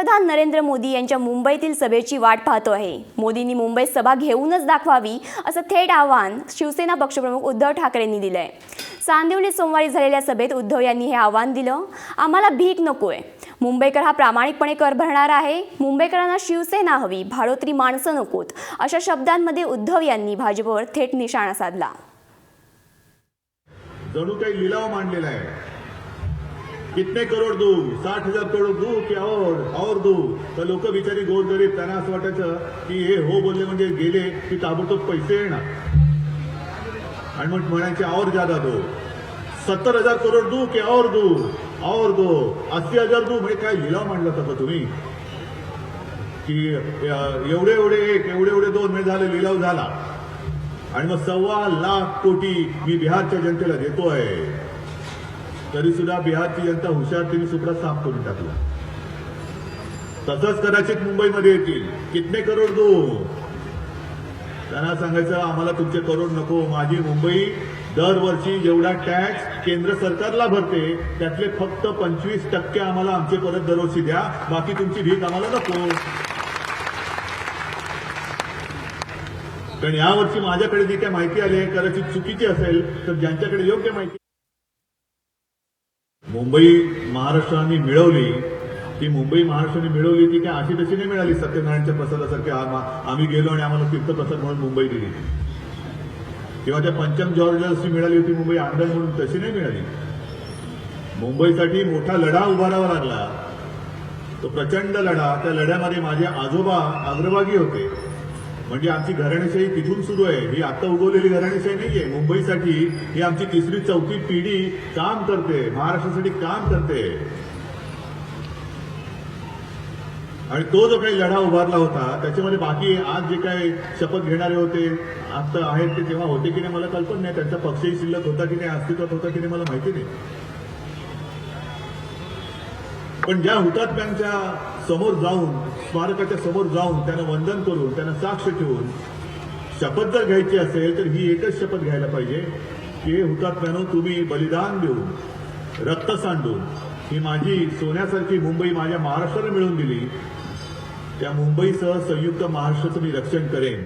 पंतप्रधान नरेंद्र मोदी यांच्या मुंबईतील सभेची वाट पाहतो आहे। मोदींनी मुंबईत सभा घेऊनच दाखवावी असं थेट आवाहन शिवसेना पक्षप्रमुख उद्धव ठाकरेंनी दिलंय। चांदिवलीत सोमवारी झालेल्या सभेत उद्धव यांनी हे आवाहन दिलं। आम्हाला भीक नकोय, मुंबईकर हा प्रामाणिकपणे कर भरणार आहे, मुंबईकरांना शिवसेना हवी, भाडोत्री माणसं नकोत, अशा शब्दांमध्ये उद्धव यांनी भाजपवर थेट निशाणा साधला। जणू काही लिलाव मांडलेला आहे। कितने करोड दू, 60,000 करोड दू की और दू, तर लोक बिचारी गोरगरीब त्यांना असं वाटायचं की हे हो बोलले म्हणजे गेले की ताबडतोब पैसे येणार आणि मग म्हणायचे और ज्यादा दो, 70,000 करोड दू की और दू, 80,000 दू, म्हणजे काय लिलाव मांडला होता तुम्ही की एवढे एवढे एक एवढे एवढे दोन म्हणजे झाले, लिलाव झाला आणि मग 1.25 कोटी मी बिहारच्या जनतेला देतोय, तरी सुद्धा बिहारची जनता हुशार तिने सुद्धा साफ करून टाकला। तसंच कदाचित मुंबईमध्ये येतील, कितने करोड दो, त्यांना सांगायचं आम्हाला तुमचे करोड नको, माझी मुंबई दरवर्षी जेवढा टॅक्स केंद्र सरकारला भरते त्यातले फक्त 25% आम्हाला आमचे परत दरवर्षी द्या, बाकी तुमची भीक आम्हाला नको। कारण यावर्षी माझ्याकडे जी काही माहिती आली आहे कदाचित चुकीची असेल, तर ज्यांच्याकडे योग्य माहिती मुंबई महाराष्ट्राने मिळवली, ती मुंबई महाराष्ट्राने मिळवली ती काय अशी तशी नाही मिळाली सत्यनारायणच्या प्रसादासारखे आम्ही गेलो आणि आम्हाला तीर्थप्रसाद म्हणून मुंबई दिली, किंवा त्या पंचम जॉर्जर्सची मिळाली होती मुंबई आंदोलन म्हणून, तशी नाही मिळाली। मुंबईसाठी मोठा लढा उभारावा लागला, तो प्रचंड लढा। त्या लढ्यामध्ये माझे आजोबा अग्रभागी होते, म्हणजे आमची घराणेशाही तिथून सुरू आहे। ही आता उगवलेली घराणेशाही नाहीये, मुंबईसाठी ही आमची 3री-4थी पिढी काम करते, महाराष्ट्रासाठी काम करते। आणि तो जो काही लढा उभारला होता त्याच्यामध्ये बाकी आज जे काही शपथ घेणारे होते आता आहेत ते तेव्हा होते की नाही मला कल्पना नाही, त्यांचा पक्षही शिल्लक होता की नाही, अस्तित्वात होता की नाही मला माहिती नाही। पण ज्या हुतात्म्यांच्या समोर जाऊन, स्मारकाच्या समोर जाऊन त्यांना वंदन करून, त्यांना साक्ष ठेवून शपथ जर घ्यायची असेल तर ही एकच शपथ घ्यायला पाहिजे की हुतात्म्यानं तुम्ही बलिदान देऊन, रक्त सांडून ही माझी सोन्यासारखी मुंबई माझ्या महाराष्ट्राला मिळवून दिली, त्या मुंबईसह संयुक्त महाराष्ट्राचं मी रक्षण करेन।